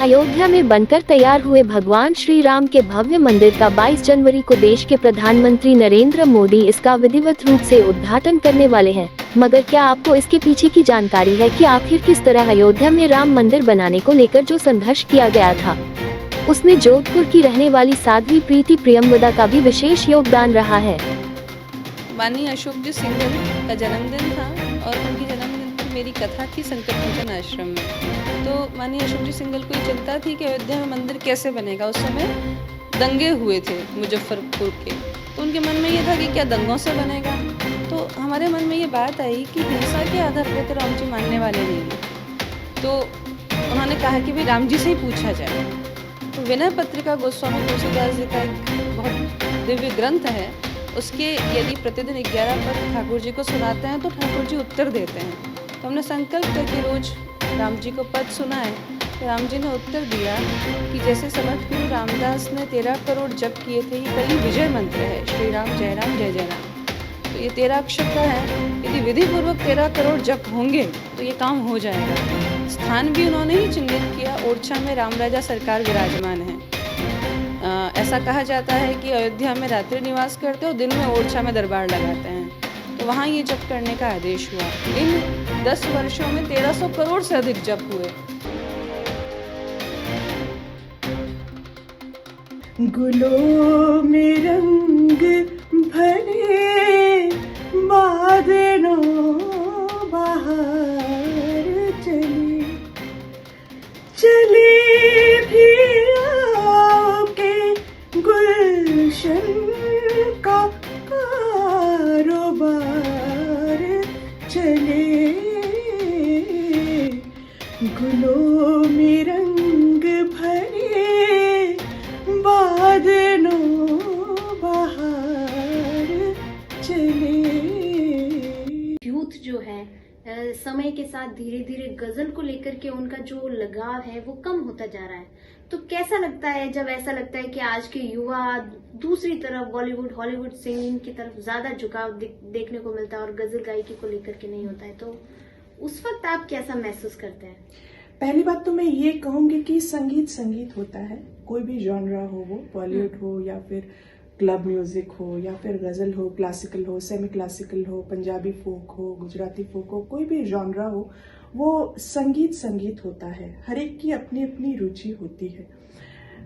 अयोध्या में बनकर तैयार हुए भगवान श्री राम के भव्य मंदिर का 22 जनवरी को देश के प्रधानमंत्री नरेंद्र मोदी इसका विधिवत रूप से उद्घाटन करने वाले हैं। मगर क्या आपको इसके पीछे की जानकारी है कि आखिर किस तरह अयोध्या में राम मंदिर बनाने को लेकर जो संघर्ष किया गया था, उसमें जोधपुर की रहने वाली साध्वी प्रीति प्रियमवदा का भी विशेष योगदान रहा है। माननीय अशोक जी सिंघल का जन्मदिन था और उनकी जन्मदिन पर मेरी कथा थी संकट मोचन आश्रम में। तो माननीय अशोक जी सिंघल को ये चिंता थी कि अयोध्या में मंदिर कैसे बनेगा। उस समय दंगे हुए थे मुजफ्फरपुर के, तो उनके मन में ये था कि क्या दंगों से बनेगा। तो हमारे मन में ये बात आई कि हिंसा के आधार पर तो राम जी मानने वाले नहीं हैं, तो उन्होंने कहा कि भाई राम जी से ही पूछा जाए। तो विनय पत्रिका गोस्वामी तुलसीदास जी का एक बहुत दिव्य ग्रंथ है, उसके यदि प्रतिदिन 11 पद ठाकुर जी को सुनाते हैं तो ठाकुर जी उत्तर देते हैं। तो हमने संकल्प करके रोज राम जी को पद सुनाए। तो राम जी ने उत्तर दिया कि जैसे समर्थ गुरु रामदास ने 13 करोड़ जप किए थे, ये कली विजय मंत्र है, श्री राम जय जय राम। तो ये 13 अक्षर का है, यदि विधि पूर्वक 13 करोड़ जप होंगे तो ये काम हो जाएगा। स्थान भी उन्होंने ही चिन्हित किया, ओरछा में राम राजा सरकार विराजमान है। ऐसा कहा जाता है कि अयोध्या में रात्रि निवास करते हो, दिन में ओरछा में दरबार लगाते हैं, तो वहाँ ये जप करने का आदेश हुआ। इन 10 वर्षों में 1300 करोड़ से अधिक जप हुए। गुलों में रंग भरे बादलों बाहर चले चले भी आओ के गुलशन का कारोबार चले। गुलों में रंग भरे बादलों बाहर चले। यूथ जो है समय के साथ धीरे धीरे गजल को लेकर के उनका जो लगाव है वो कम होता जा रहा है। तो कैसा लगता है जब ऐसा लगता है कि आज के युवा दूसरी तरफ बॉलीवुड हॉलीवुड सिंगिंग की तरफ ज्यादा झुकाव देखने को मिलता है और गजल गायकी को लेकर के नहीं होता है, तो उस वक्त आप कैसा महसूस करते हैं? पहली बात तो मैं ये कहूंगी कि संगीत संगीत होता है, कोई भी जॉनरा हो, वो बॉलीवुड हो या फिर क्लब म्यूजिक हो या फिर गजल हो, क्लासिकल हो, सेमी क्लासिकल हो, पंजाबी फोक हो, गुजराती फोक हो, कोई भी जॉनरा हो, वो संगीत संगीत होता है। हर एक की अपनी अपनी रुचि होती है।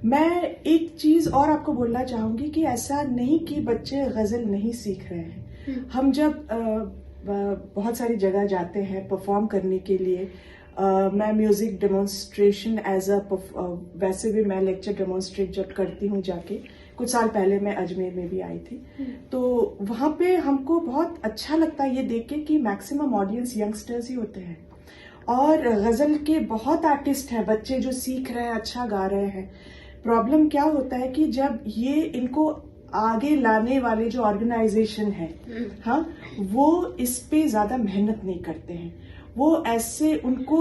मैं एक चीज और आपको बोलना चाहूंगी कि ऐसा नहीं कि बच्चे गजल नहीं सीख रहे हैं। हम जब बहुत सारी जगह जाते हैं परफॉर्म करने के लिए, मैं म्यूजिक डेमोन्स्ट्रेशन वैसे भी मैं लेक्चर डेमोन्स्ट्रेट जब करती हूँ जाके, कुछ साल पहले मैं अजमेर में भी आई थी, तो वहां पे हमको बहुत अच्छा लगता है ये देख के कि मैक्सिमम ऑडियंस यंगस्टर्स ही होते हैं और गजल के बहुत आर्टिस्ट हैं, बच्चे जो सीख रहे हैं, अच्छा गा रहे हैं। प्रॉब्लम क्या होता है कि जब ये इनको आगे लाने वाले जो ऑर्गेनाइजेशन है, हाँ, वो इस पे ज्यादा मेहनत नहीं करते हैं। वो ऐसे उनको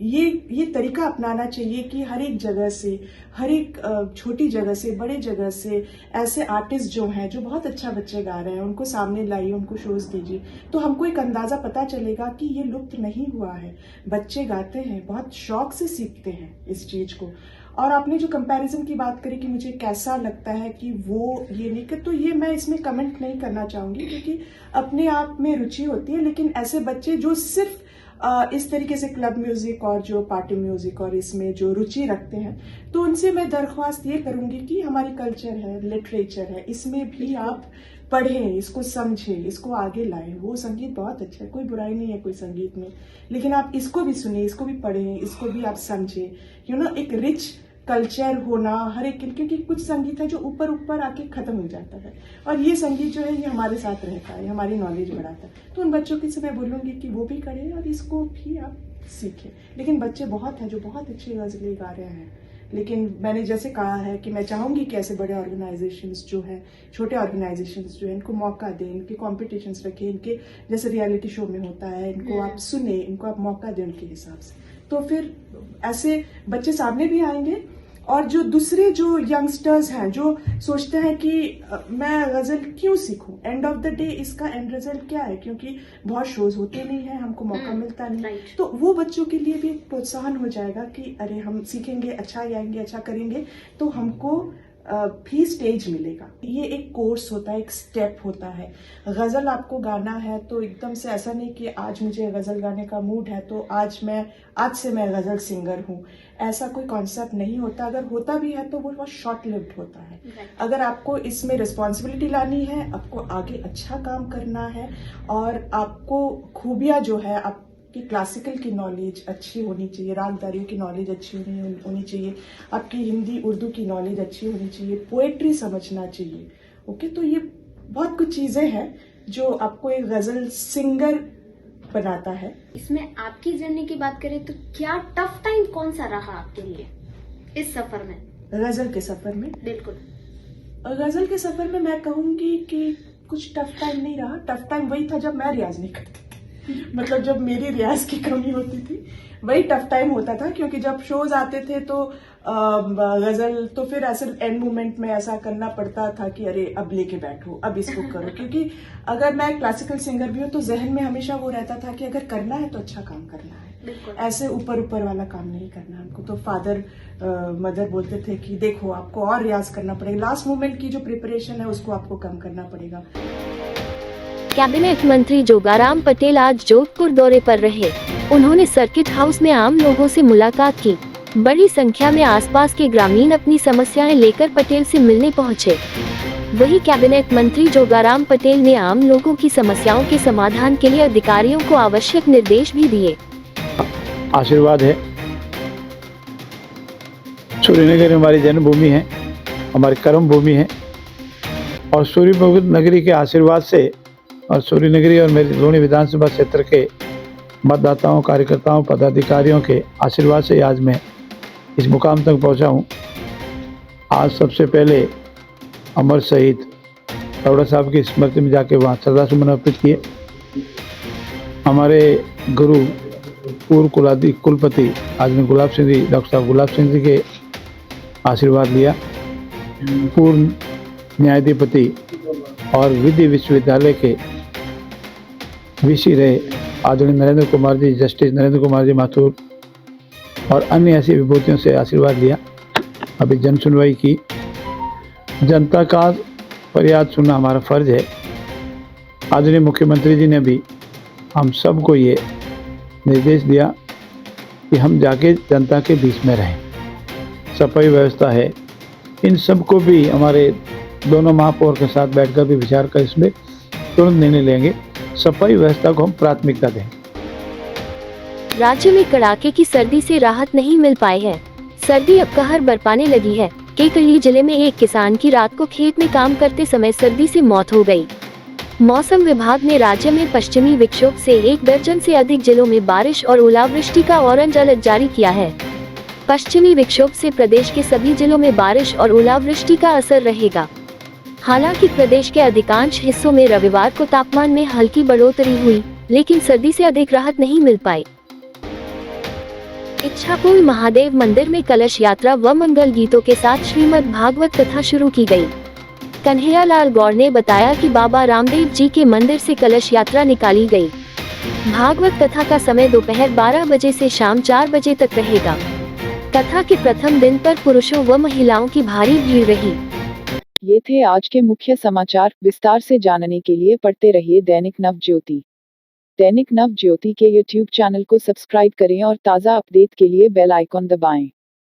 ये तरीका अपनाना चाहिए कि हर एक जगह से, हर एक छोटी जगह से, बड़े जगह से ऐसे आर्टिस्ट जो हैं, जो बहुत अच्छा बच्चे गा रहे हैं, उनको सामने लाइए, उनको शोज दीजिए, तो हमको एक अंदाजा पता चलेगा कि ये लुप्त नहीं हुआ है। बच्चे गाते हैं, बहुत शौक से सीखते हैं इस चीज को। और आपने जो कंपैरिजन की बात करी कि मुझे कैसा लगता है कि वो ये नहीं कर, तो ये मैं इसमें कमेंट नहीं करना चाहूंगी क्योंकि अपने आप में रुचि होती है। लेकिन ऐसे बच्चे जो सिर्फ इस तरीके से क्लब म्यूजिक और जो पार्टी म्यूजिक और इसमें जो रुचि रखते हैं, तो उनसे मैं दरख्वास्त ये करूंगी कि हमारी कल्चर है, लिटरेचर है, इसमें भी आप पढ़ें, इसको समझें, इसको आगे लाएं। वो संगीत बहुत अच्छा है, कोई बुराई नहीं है कोई संगीत में, लेकिन आप इसको भी सुनिए, इसको भी पढ़ें, इसको भी आप समझें। एक रिच कल्चर होना हर एक, क्योंकि कुछ संगीत है जो ऊपर ऊपर आके खत्म हो जाता है और ये संगीत जो है ये हमारे साथ रहता है, हमारी नॉलेज बढ़ाता है। तो उन बच्चों की से मैं बोलूंगी कि वो भी करें और इसको भी आप सीखें। लेकिन बच्चे बहुत हैं जो बहुत अच्छी गजलें गा रहे हैं, लेकिन मैंने जैसे कहा है कि मैं चाहूंगी कि ऐसे बड़े ऑर्गेनाइजेशंस जो हैं, छोटे ऑर्गेनाइजेशंस जो हैं, इनको मौका दें, इनके कॉम्पिटिशन्स रखें, इनके जैसे रियलिटी शो में होता है, इनको आप सुने, इनको आप मौका दें उनके हिसाब से, तो फिर ऐसे बच्चे सामने भी आएंगे और जो दूसरे जो यंगस्टर्स हैं जो सोचते हैं कि मैं गजल क्यों सीखूं, एंड ऑफ द डे इसका एंड रिजल्ट क्या है, क्योंकि बहुत शोज होते नहीं है, हमको मौका मिलता नहीं, right. तो वो बच्चों के लिए भी एक प्रोत्साहन हो जाएगा कि अरे हम सीखेंगे, अच्छा गाएंगे, अच्छा करेंगे, तो हमको भी स्टेज मिलेगा। ये एक कोर्स होता है, एक स्टेप होता है। गजल आपको गाना है तो एकदम से ऐसा नहीं कि आज मुझे गजल गाने का मूड है तो आज से मैं गजल सिंगर हूँ, ऐसा कोई कॉन्सेप्ट नहीं होता। अगर होता भी है तो वो बहुत शॉर्ट लिव्ड होता है। अगर आपको इसमें रिस्पॉन्सिबिलिटी लानी है, आपको आगे अच्छा काम करना है और आपको खूबियां जो है आपकी क्लासिकल की नॉलेज अच्छी होनी चाहिए, रागदारियों की नॉलेज अच्छी होनी चाहिए, आपकी हिंदी उर्दू की नॉलेज अच्छी होनी चाहिए, पोएट्री समझना चाहिए। ओके, तो ये बहुत कुछ चीजें हैं जो आपको एक गजल सिंगर बनाता है। इसमें आपकी जर्नी की बात करें तो क्या टफ टाइम कौन सा रहा आपके लिए इस सफर में? गजल के सफर में बिल्कुल। गजल के सफर में मैं कहूंगी कि कुछ टफ टाइम नहीं रहा। टफ टाइम वही था जब मैं रियाज नहीं करती थी मतलब जब मेरी रियाज की कमी होती थी, वही टफ टाइम होता था। क्योंकि जब शोज आते थे तो गजल तो फिर ऐसे एंड मोमेंट में ऐसा करना पड़ता था कि अरे अब लेके बैठो, अब इसको करो। क्योंकि अगर मैं क्लासिकल सिंगर भी हूँ तो जहन में हमेशा वो रहता था कि अगर करना है तो अच्छा काम करना है, ऐसे ऊपर ऊपर वाला काम नहीं करना हमको। तो फादर मदर बोलते थे कि देखो आपको और रियाज करना पड़ेगा, लास्ट मोमेंट की जो प्रिपरेशन है उसको आपको कम करना पड़ेगा। कैबिनेट मंत्री जोगाराम पटेल आज जोधपुर दौरे पर रहे। उन्होंने सर्किट हाउस में आम लोगों से मुलाकात की। बड़ी संख्या में आसपास के ग्रामीण अपनी समस्याएं लेकर पटेल से मिलने पहुंचे। वही कैबिनेट मंत्री जोगाराम पटेल ने आम लोगों की समस्याओं के समाधान के लिए अधिकारियों को आवश्यक निर्देश भी दिए। आशीर्वाद है, सूर्यनगरी हमारी जन्मभूमि है, हमारी कर्म भूमि है और सूर्यनगरी के आशीर्वाद से और सूर्यनगरी और मेरी लूणी विधानसभा क्षेत्र के मतदाताओं, कार्यकर्ताओं, पदाधिकारियों के आशीर्वाद से आज मैं इस मुकाम तक पहुंचा हूं। आज सबसे पहले अमर शहीद टवड़ा साहब की स्मृति में जाके वहाँ श्रद्धासुमन अर्पित किए। हमारे गुरु पूर्व कुलपति आदरणीय गुलाब सिंह जी, डॉक्टर साहब गुलाब सिंह जी के आशीर्वाद लिया। पूर्व न्यायाधिपति और विधि विश्वविद्यालय के वीसी रहे आदरणीय नरेंद्र कुमार जी, जस्टिस नरेंद्र कुमार जी माथुर और अन्य ऐसी विभूतियों से आशीर्वाद लिया। अभी जन सुनवाई की। जनता का फरियाद सुनना हमारा फर्ज है। आदरणीय मुख्यमंत्री जी ने भी हम सबको ये निर्देश दिया कि हम जाके जनता के बीच में रहें। सफाई व्यवस्था है, इन सबको भी हमारे दोनों महापौर के साथ बैठकर भी विचार कर इसमें तुरंत निर्णय लेंगे। सफाई व्यवस्था को हम प्राथमिकता दें। राज्य में कड़ाके की सर्दी से राहत नहीं मिल पाई है। सर्दी अब कहर बरपाने लगी है। केकली जिले में एक किसान की रात को खेत में काम करते समय सर्दी से मौत हो गई। मौसम विभाग ने राज्य में पश्चिमी विक्षोभ से 1 दर्जन से अधिक जिलों में बारिश और ओलावृष्टि का ऑरेंज अलर्ट जारी किया है। पश्चिमी विक्षोभ से प्रदेश के सभी जिलों में बारिश और ओलावृष्टि का असर रहेगा। हालांकि प्रदेश के अधिकांश हिस्सों में रविवार को तापमान में हल्की बढ़ोतरी हुई, लेकिन सर्दी से अधिक राहत नहीं मिल पाई। इच्छापुर महादेव मंदिर में कलश यात्रा व मंगल गीतों के साथ श्रीमद् भागवत कथा शुरू की गई। कन्हैयालाल गौड़ ने बताया कि बाबा रामदेव जी के मंदिर से कलश यात्रा निकाली गई। भागवत कथा का समय दोपहर 12 बजे से शाम 4 बजे तक रहेगा। कथा के प्रथम दिन पर पुरुषों व महिलाओं की भारी भीड़ रही। ये थे आज के मुख्य समाचार। विस्तार से जानने के लिए पढ़ते रहिए दैनिक नव ज्योति। दैनिक नव ज्योति के YouTube चैनल को सब्सक्राइब करें और ताज़ा अपडेट के लिए बेल आइकॉन दबाएं।